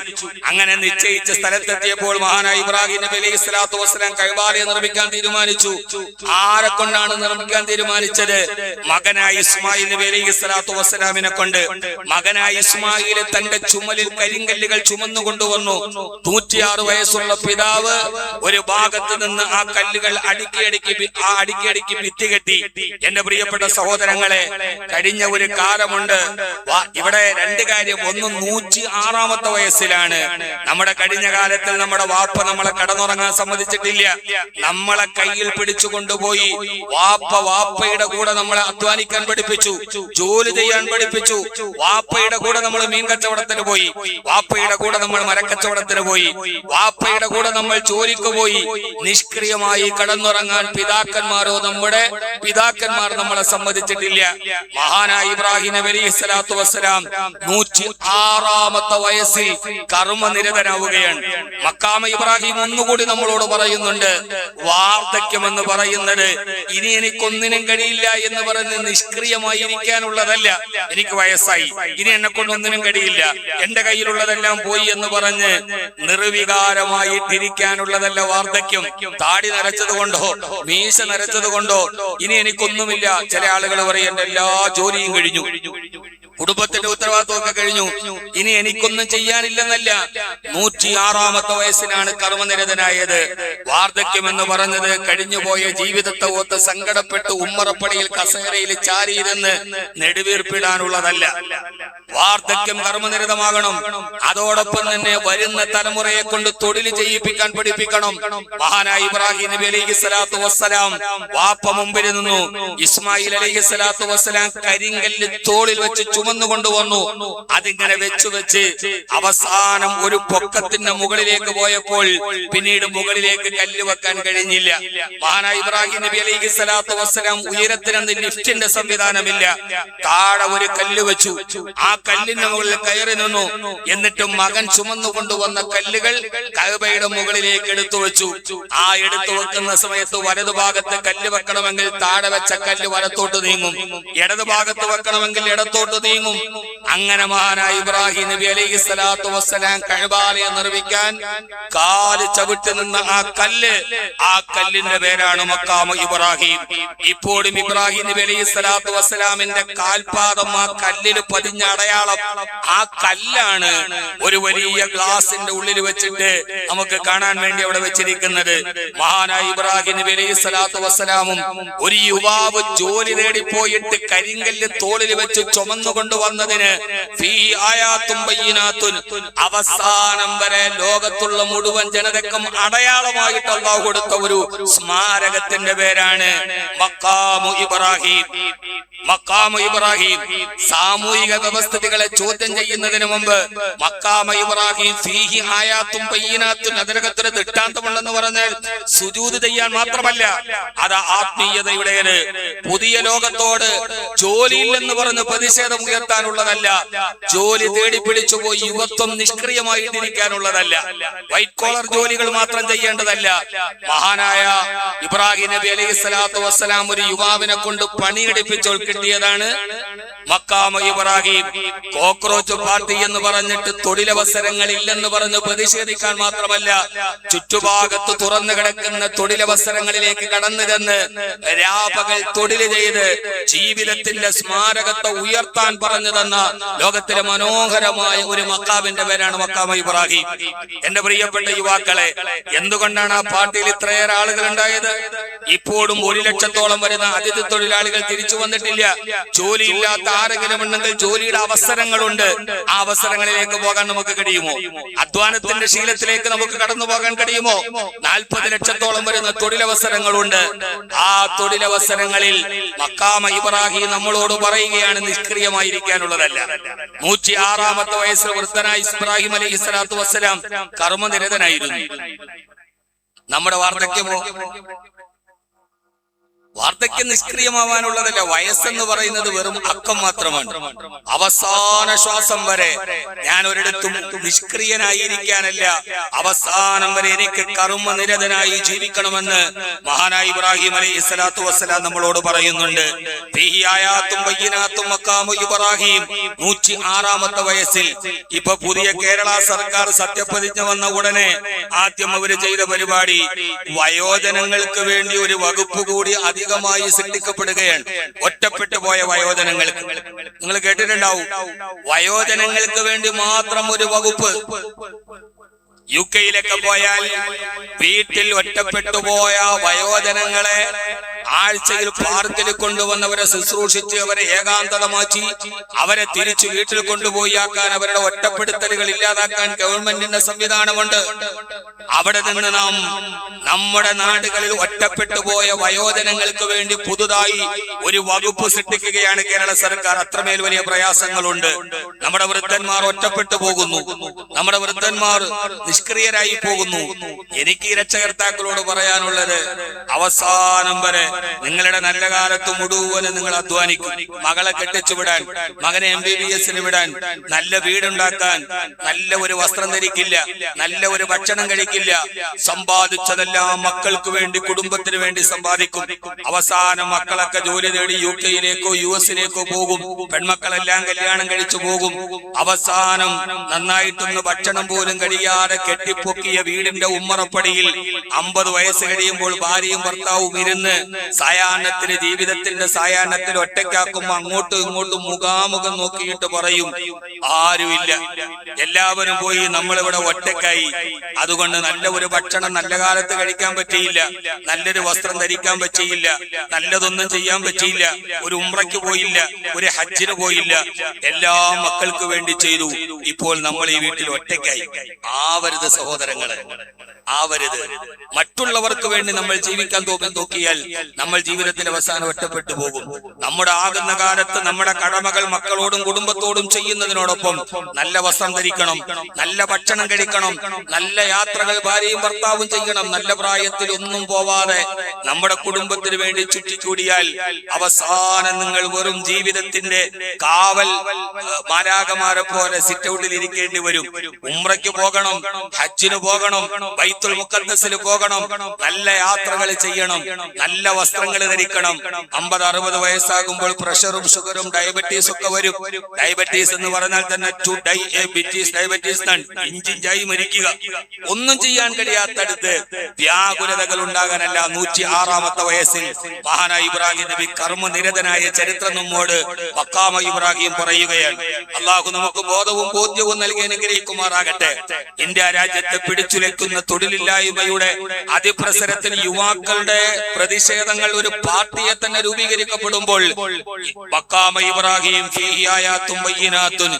അങ്ങനെ നിശ്ചയിച്ച സ്ഥലത്തെത്തിയപ്പോൾ മഹാനായ ഇബ്രാഹിം നബി അലൈഹിസ്സലാത്തു വസ്സലാം കഅബാലയം നിർമ്മിക്കാൻ തീരുമാനിച്ചു. ആരെ കൊണ്ടാണ് നിർമ്മിക്കാൻ തീരുമാനിച്ചത്? മകനായ ഇസ്മായിൽ നബി അലൈഹിസ്സലാത്തു വസ്സലാമിനെ കൊണ്ട്. മകനായ ഇസ്മായിൽ തന്റെ ചുമലിൽ കരിങ്കല്ലുകൾ ചുമന്നുകൊണ്ടുവന്നു. 106 വയസ്സുള്ള പിതാവ് ഒരു ഭാഗത്ത് നിന്ന് ആ കല്ലുകൾ അടുക്കി ഭിത്തി കെട്ടി. എന്റെ പ്രിയപ്പെട്ട സഹോദരങ്ങളെ, കഴിഞ്ഞ ഒരു കാലമുണ്ട്. ഇവിടെ രണ്ട് കാര്യം. ഒന്ന്, 106-ാമത്തെ വയസ്സിലാണ്. നമ്മുടെ കഴിഞ്ഞ കാലത്തിൽ നമ്മുടെ വാപ്പ നമ്മളെ കടന്നുറങ്ങാൻ സമ്മതിച്ചിട്ടില്ല. നമ്മളെ കയ്യിൽ പിടിച്ചു കൊണ്ടുപോയി വാപ്പയുടെ കൂടെ നമ്മളെ അധ്വാനിക്കാൻ പഠിപ്പിച്ചു, ജോലി ചെയ്യാൻ പഠിപ്പിച്ചു. വാപ്പയുടെ കൂടെ നമ്മൾ മീൻ കച്ചവടത്തിന് പോയി, വാപ്പയുടെ കൂടെ നമ്മൾ മരക്കച്ചവടത്തിന് പോയി, വാപ്പയുടെ കൂടെ നമ്മൾ ജോലിക്ക് പോയി. നിഷ്ക്രിയമായി കടന്നുറങ്ങാൻ നമ്മുടെ പിതാക്കന്മാർ നമ്മളെ സമ്മതിച്ചിട്ടില്ല. മഹാനായ ഇബ്രാഹിം നബി അലൈഹിസ്സലാത്തു വസ്സലാം 106-ാമത്തെ വയസ്സിൽ കർമ്മനിരതനാവുകയാണ്. മഖാമ ഇബ്രാഹിം ഒന്നുകൂടി നമ്മളോട് പറയുന്നുണ്ട്, വാർദ്ധക്യം എന്ന് പറയുന്നത് ഇനി എനിക്കൊന്നിനും കഴിയില്ല എന്ന് പറഞ്ഞ് നിഷ്ക്രിയമായി ഇരിക്കാനുള്ളതല്ല. എനിക്ക് വയസ്സായി, ഇനി എന്നെ കൊണ്ടൊന്നിനും കഴിയില്ല, എന്റെ കയ്യിലുള്ളതെല്ലാം പോയി എന്ന് പറഞ്ഞ് നിർവികാരമായിട്ടിരിക്കാനുള്ളതല്ല വാർദ്ധക്യം. താടി നരച്ചത് കൊണ്ടോ മീശ നരച്ചത് കൊണ്ടോ ഇനി എനിക്കൊന്നുമില്ല. ചില ആളുകൾ പറയും എന്റെ എല്ലാ ജോലിയും കഴിഞ്ഞു, കുടുംബത്തിന്റെ ഉത്തരവാദിത്വമൊക്കെ കഴിഞ്ഞു, ഇനി എനിക്കൊന്നും ചെയ്യാനില്ലെന്നല്ല. 106-ാമത്തെ വയസ്സിലാണ് കർമ്മനിരതനായത്. വാർദ്ധക്യം എന്ന് പറഞ്ഞത് കഴിഞ്ഞുപോയ ജീവിതത്തെ ഓർത്ത് സങ്കടപ്പെട്ട് ഉമ്മറപ്പടിയിൽ കസേരയിൽ ചാരിയിരുന്ന് നെടുവീർപ്പിടാനുള്ളതല്ല. വാർദ്ധക്യം കർമ്മനിരതമാകണം. അതോടൊപ്പം തന്നെ വരുന്ന തലമുറയെ കൊണ്ട് തൊഴിൽ ചെയ്യിപ്പിക്കാൻ പഠിപ്പിക്കണം. മഹാനായ ഇബ്രാഹിം നബി അലൈഹിസ്സലാത്തു വസ്സലാം വാപ്പ മുമ്പിൽ നിന്നു. ഇസ്മായിൽ അലൈഹിസ്സലാത്തു വസ്സലാം കരിങ്കല്ല് തോളിൽ വെച്ച് ചുമന്നുകൊണ്ടുവന്നു. അതിങ്ങനെ വെച്ച് അവസാനം ഒരു പൊക്കത്തിന്റെ മുകളിലേക്ക് പോയപ്പോൾ പിന്നീട് മുകളിലേക്ക് കല്ല് വെക്കാൻ കഴിഞ്ഞില്ല. മഹാനായ ഇബ്രാഹിം നബി അലൈഹിസ്സലാത്തു വസ്സലാം ഉയരത്തിനന്ന് ലിഫ്റ്റിന്റെ സംവിധാനമില്ല. താഴെ ഒരു കല്ല് വെച്ചു. ആ കല്ലിന്റെ മുകളിൽ കയറി നിന്നു. എന്നിട്ട് മകൻ ചുമന്നുകൊണ്ടുവന്ന കല്ലുകൾ കഅബയുടെ മുകളിലേക്ക് എടുത്തു വെച്ചു. ആ എടുത്തു വെക്കുന്ന സമയത്ത് വലതുഭാഗത്ത് കല്ല് വെക്കണമെങ്കിൽ താഴെ വെച്ച കല്ല് വലത്തോട്ട് നീങ്ങും, ഇടതുഭാഗത്ത് വെക്കണമെങ്കിൽ ഇടത്തോട്ട് നീങ്ങും. അങ്ങനെ മഹാനായ ഇബ്രാഹിം നബി അലൈഹിസ്സലാത്തു വസ്സലാം കഅബാലയം നിർമ്മിക്കാൻ കാല് ചവിട്ടി നിന്ന ആ കല്ലിന്റെ പേരാണ് മഖാമ ഇബ്രാഹിം. ഇപ്പോഴും ഇബ്രാഹിം നബി അലൈഹിസ്സലാത്തു വസ്സലാമിന്റെ കാൽപാദം ആ കല്ലിൽ പതിഞ്ഞ അടയാളം. ആ കല്ലാണ് ഒരു വലിയ ഗ്ലാസിന്റെ ഉള്ളിൽ വെച്ചിട്ട് നമുക്ക് കാണാൻ വേണ്ടി അവിടെ വെച്ചിരിക്കുന്നത്. മഹാനായ ഇബ്രാഹിം നബി അലൈഹിസ്സലാത്തു വസ്സലാമും ഒരു യുവാവ് ജോലി നേടിപ്പോയിട്ട് കരിങ്കല്ല് തോളിൽ വെച്ച് ചുമന്നുകൊണ്ടുവന്നതിന് അവസാനം വരെ ലോകത്തുള്ള മുഴുവൻ ജനതക്കും അടയാളമായിട്ട് അല്ലാഹു കൊടുത്ത ഒരു സ്മാരകത്തിന്റെ പേരാണ് മഖാമു ഇബ്രാഹിം. മഖാമു ഇബ്രാഹിം സാമൂഹിക വ്യവസ്ഥിതികളെ ചോദ്യം ചെയ്യുന്നതിന് മുമ്പ് മഖാമ ഇബ്രാഹിം ഫീഹി ആയാത്തും ബയ്യിനാത്തുൻ, അതിനകത്തൊരു ദൃഷ്ടാന്തമുണ്ടെന്ന് പറഞ്ഞാൽ സുജൂദ് ചെയ്യാൻ മാത്രമല്ല, അത് ആത്മീയതയുടേത്. പുതിയ ലോകത്തോട് ജോലിയില്ലെന്ന് പറഞ്ഞ് പ്രതിഷേധം ഉയർത്താനുള്ളതല്ല, ജോലി തേടി പിടിച്ചുപോയി യുവത്വം നിഷ്ക്രിയമായിട്ടിരിക്കാനുള്ളതല്ല, വൈറ്റ് കോളർ ജോലികൾ മാത്രം ചെയ്യേണ്ടതല്ല. മഹാനായ ഇബ്രാഹിം നബി അലൈഹിസ്സലാത്തു വസ്സലാം ഒരു യുവാവിനെ കൊണ്ട് പണിയെടുപ്പിച്ചോൾ കിട്ടിയതാണ് മഖാമ ഇബ്രാഹിം. കോക്രോച്ച് പാർട്ടി എന്ന് പറഞ്ഞിട്ട് തൊഴിലവസരങ്ങൾ ഇല്ലെന്ന് പറഞ്ഞ് പ്രതിഷേധിക്കാൻ മാത്രമല്ല, ചുറ്റുഭാഗത്ത് തുറന്നു കിടക്കുന്ന തൊഴിലവസരങ്ങളിലേക്ക് കടന്നു ചെന്ന് രാപകൽ തൊഴിൽ ചെയ്ത് ജീവിതത്തിന്റെ സ്മാരകത്തെ ഉയർത്താൻ പറഞ്ഞു തന്ന ലോകത്തിലെ മനോഹരമായ ഒരു മഖാമിന്റെ പേരാണ് മഖാമ ഇബ്രാഹിം. എന്റെ പ്രിയപ്പെട്ട യുവാക്കളെ, എന്തുകൊണ്ടാണ് ആ പാർട്ടിയിൽ ഇത്രയേറെ ആളുകൾ ഉണ്ടായത്? ഇപ്പോഴും 1 ലക്ഷത്തോളം വരുന്ന അതിഥി തൊഴിലാളികൾ തിരിച്ചു വന്നിട്ടില്ല. ജോലിയില്ലാത്ത ആരെങ്കിലും ഉണ്ടെങ്കിൽ ജോലിയുടെ അവസരങ്ങളുണ്ട്. ആ അവസരങ്ങളിലേക്ക് പോകാൻ നമുക്ക് കഴിയുമോ? അധ്വാനത്തിന്റെ ശീലത്തിലേക്ക് നമുക്ക് കടന്നു പോകാൻ കഴിയുമോ? 40 ലക്ഷത്തോളം വരുന്ന തൊഴിലവസരങ്ങളുണ്ട്. ആ തൊഴിലവസരങ്ങളിൽ മഖാമ ഇബ്രാഹിം നമ്മളോട് പറയുകയാണ് നിഷ്ക്രിയമായിരിക്കാനുള്ളതല്ല. 106-ാമത്തെ വയസ്സിൽ വൃദ്ധനായ ഇബ്രാഹിം അലൈഹിസ്സലാത്തു വസ്സലാം കർമ്മനിരതനായിരുന്നു. നമ്മുടെ വാർദ്ധക്യമോ? വാർദ്ധക്യം നിഷ്ക്രിയമാവാനുള്ളതല്ല. വയസ്സെന്ന് പറയുന്നത് വെറും അക്കം മാത്രമാണ്. അവസാന ശ്വാസം വരെ ഞാൻ ഒരിടത്തും നിഷ്ക്രിയനായിരിക്കാനല്ല, അവസാനം വരെ എനിക്ക് കർമ്മനിരതനായി ജീവിക്കണമെന്ന് മഹാനായ ഇബ്രാഹിം അലൈഹി സ്വലാത്തു വസ്സലാം നമ്മളോട് പറയുന്നുണ്ട്. 106 വയസ്സിൽ ഇപ്പൊ പുതിയ കേരള സർക്കാർ സത്യപ്രതിജ്ഞ വന്ന ഉടനെ ആദ്യം അവര് ചെയ്ത പരിപാടി വയോജനങ്ങൾക്ക് വേണ്ടി ഒരു വകുപ്പ് കൂടി അധികമായി സൃഷ്ടിക്കപ്പെടുകയാണ്. ഒറ്റപ്പെട്ടു പോയ വയോജനങ്ങൾക്ക്, നിങ്ങൾ കേട്ടിട്ടുണ്ടാവും, വയോജനങ്ങൾക്ക് വേണ്ടി മാത്രം ഒരു വകുപ്പ്. യുകെയിലൊക്കെ പോയാൽ വീട്ടിൽ ഒറ്റപ്പെട്ടു പോയ വയോജനങ്ങളെ ആഴ്ചയിൽ പാർക്കിൽ കൊണ്ടുവന്നവരെ ശുശ്രൂഷിച്ച് അവരെ ഏകാന്തമാക്കി അവരെ തിരിച്ചു വീട്ടിൽ കൊണ്ടുപോയി ആക്കാൻ, അവരുടെ ഒറ്റപ്പെടുത്തലുകൾ ഇല്ലാതാക്കാൻ ഗവൺമെന്റിന്റെ സംവിധാനമുണ്ട്. അവിടെ നിന്ന് നാം നമ്മുടെ നാടുകളിൽ ഒറ്റപ്പെട്ടു പോയ വയോജനങ്ങൾക്ക് വേണ്ടി പുതുതായി ഒരു വകുപ്പ് സൃഷ്ടിക്കുകയാണ് കേരള സർക്കാർ. അത്രമേൽ വലിയ പ്രയാസങ്ങളുണ്ട്. നമ്മുടെ വൃദ്ധന്മാർ ഒറ്റപ്പെട്ടു പോകുന്നു, നമ്മുടെ വൃദ്ധന്മാർ നിഷ്ക്രിയരായി പോകുന്നു. എനിക്ക് ഈ രക്ഷകർത്താക്കളോട് പറയാനുള്ളത്, അവസാനം വരെ നിങ്ങളുടെ നല്ല കാലത്ത് മുഴുവനും നിങ്ങൾ അധ്വാനിക്കും. മകളെ കെട്ടിച്ചു വിടാൻ, മകനെ MBBS വിടാൻ, നല്ല വീടുണ്ടാക്കാൻ, നല്ല ഒരു വസ്ത്രം ധരിക്കില്ല, നല്ല ഒരു ഭക്ഷണം കഴിക്കില്ല. സമ്പാദിച്ചതെല്ലാം മക്കൾക്ക് വേണ്ടി, കുടുംബത്തിന് വേണ്ടി സമ്പാദിക്കും. അവസാനം മക്കളൊക്കെ ജോലി തേടി UK-യിലേക്കോ US-ലേക്കോ പോകും. പെൺമക്കളെല്ലാം കല്യാണം കഴിച്ചു പോകും. അവസാനം നന്നായിട്ടൊന്ന് ഭക്ഷണം പോലും കഴിയാതെ കെട്ടിപ്പൊക്കിയ വീടിന്റെ ഉമ്മറപ്പടിയിൽ 50 വയസ്സ് കഴിയുമ്പോൾ ഭാര്യയും ഭർത്താവും ഇരുന്ന് സായാഹ്നത്തിന്, ജീവിതത്തിന്റെ സായാഹ്നത്തിൽ ഒറ്റയ്ക്കാക്കുമ്പോ അങ്ങോട്ടും ഇങ്ങോട്ടും മുഖാമുഖം നോക്കിയിട്ട് പറയും, ആരുമില്ല, എല്ലാവരും പോയി, നമ്മളിവിടെ ഒറ്റയ്ക്കായി. അതുകൊണ്ട് നല്ല ഒരു ഭക്ഷണം നല്ല കാലത്ത് കഴിക്കാൻ പറ്റിയില്ല, നല്ലൊരു വസ്ത്രം ധരിക്കാൻ പറ്റിയില്ല, നല്ലതൊന്നും ചെയ്യാൻ പറ്റിയില്ല, ഒരു ഉംറയ്ക്ക് പോയില്ല, ഒരു ഹജ്ജിന് പോയില്ല, എല്ലാം മക്കൾക്ക് വേണ്ടി ചെയ്തു. ഇപ്പോൾ നമ്മൾ ഈ വീട്ടിൽ ഒറ്റയ്ക്കായി. ആവരുത് സഹോദരങ്ങളെ, ആവരുത്. മറ്റുള്ളവർക്ക് വേണ്ടി നമ്മൾ ജീവിക്കാൻ നോക്കിയാൽ നമ്മൾ ജീവിതത്തിൽ അവസാനം ഒറ്റപ്പെട്ടു പോകും. നമ്മുടെ ആകുന്ന കാലത്ത് നമ്മുടെ കടമകൾ മക്കളോടും കുടുംബത്തോടും ചെയ്യുന്നതിനോടൊപ്പം നല്ല വസ്ത്രം ധരിക്കണം, നല്ല ഭക്ഷണം കഴിക്കണം, നല്ല യാത്രകൾ ഭാര്യയും ഭർത്താവും ചെയ്യണം. നല്ല പ്രായത്തിൽ ഒന്നും പോവാതെ നമ്മുടെ കുടുംബത്തിന് വേണ്ടി ചുറ്റിക്കൂടിയാൽ അവസാനം നിങ്ങൾ വെറും ജീവിതത്തിന്റെ കാവൽ മാലാഖമാരെ പോലെ സിറ്റ് ഔട്ടിൽ ഇരിക്കേണ്ടി വരും. ഉംറയ്ക്ക് പോകണം, ഹജ്ജിന് പോകണം, ബൈത്തുൽ മുഖദ്ദസിൽ പോകണം, നല്ല യാത്രകൾ ചെയ്യണം, നല്ല വസ്ത്രങ്ങൾ ധരിക്കണം. 50-60 വയസ്സാകുമ്പോൾ പ്രഷറും ഷുഗറും ഡയബറ്റീസ് ഒക്കെ വരും. ഡയബറ്റീസ് എന്ന് പറഞ്ഞാൽ തന്നെ ഡയബറ്റീസ് ഇഞ്ചിഞ്ചായി മരിക്കുക. ഒന്നും ചെയ്യാൻ കഴിയാത്തടുത്ത് വ്യാകുലതകൾ ഉണ്ടാകാനല്ല. 106 വയസ്സിൽ മഹാനായ ഇബ്രാഹിം നബി കർമ്മനിരതനായ ചരിത്രം നമ്മോട് മഖാമ ഇബ്രാഹിം പറയുകയാണ്. അള്ളാഹു നമുക്ക് ബോധവും ബോധ്യവും നൽകി അനുഗ്രഹിക്കുമാറാകട്ടെ. ഇന്ത്യ രാജ്യത്തെ പിടിച്ചുലയ്ക്കുന്ന തൊഴിലില്ലായ്മയുടെ അതിപ്രസരത്തിൽ യുവാക്കളുടെ പ്രതിഷേധങ്ങൾ ഒരു പാർട്ടിയെ തന്നെ രൂപീകരിക്കപ്പെടുമ്പോൾ മഖാമ ഇബ്രാഹിം ഫീഹി ആയാത്തും ബയ്യിനാത്തുൻ,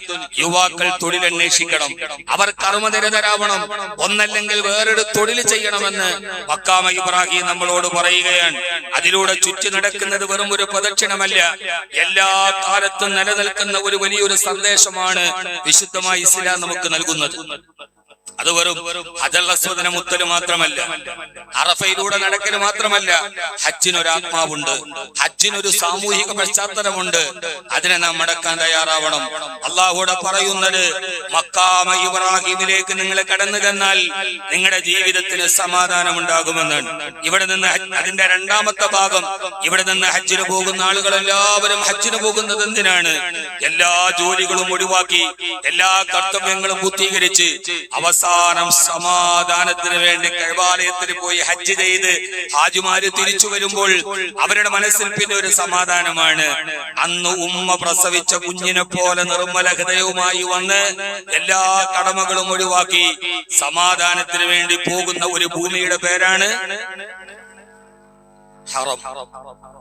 യുവാക്കൾ തൊഴിലന്വേഷിക്കണം, അവർ കർമ്മനിരതരാവണം, ഒന്നല്ലെങ്കിൽ വേറൊരു തൊഴിൽ ചെയ്യണമെന്ന് മഖാമ ഇബ്രാഹിം നമ്മളോട് പറയുകയാണ്. അതിലൂടെ ചുറ്റി നടക്കുന്നത് വെറും ഒരു പ്രദക്ഷിണമല്ല, എല്ലാ കാലത്തും നിലനിൽക്കുന്ന ഒരു വലിയൊരു സന്ദേശമാണ് വിശുദ്ധമായ ഇസ്ലാം നമുക്ക് നൽകുന്നത്. അത് വെറും ഹജറുൽ അസ്വദിനെ മുത്തല് മാത്രമല്ല, അറഫയിലൂടെ നടക്കല് മാത്രമല്ല, ഹജ്ജിനൊരു ആത്മാവുണ്ട്, ഹജ്ജിനൊരു സാമൂഹിക പശ്ചാത്തലമുണ്ട്. അതിനെ നാം മടക്കാൻ തയ്യാറാവണം. അള്ളാഹുവിടെ പറയുന്നത്, മഖാമ ഇബ്രാഹിമിലേക്ക് നിങ്ങൾ കടന്നു ചെന്നാൽ നിങ്ങളുടെ ജീവിതത്തിന് സമാധാനം ഉണ്ടാകുമെന്നാണ്. ഇവിടെ നിന്ന് അതിന്റെ രണ്ടാമത്തെ ഭാഗം, ഇവിടെ നിന്ന് ഹജ്ജിന് പോകുന്ന ആളുകൾ എല്ലാവരും ഹജ്ജിന് പോകുന്നത് എന്തിനാണ്? എല്ലാ ജോലികളും ഒഴിവാക്കി, എല്ലാ കർത്തവ്യങ്ങളും പൂർത്തീകരിച്ച് അവസാനം സമാധാനത്തിന് വേണ്ടി കഅബാലയത്തിൽ പോയി ഹജ്ജ് ചെയ്ത് ഹാജിമാര് തിരിച്ചു വരുമ്പോൾ അവരുടെ മനസ്സിൽ പിന്നെ ഒരു സമാധാനമാണ്. അന്ന് ഉമ്മ പ്രസവിച്ച കുഞ്ഞിനെ പോലെ നിർമ്മല ഹൃദയവുമായി വന്ന് എല്ലാ കടമകളും ഒഴിവാക്കി സമാധാനത്തിന് വേണ്ടി പോകുന്ന ഒരു ഭൂമിയുടെ പേരാണ് ഹറം.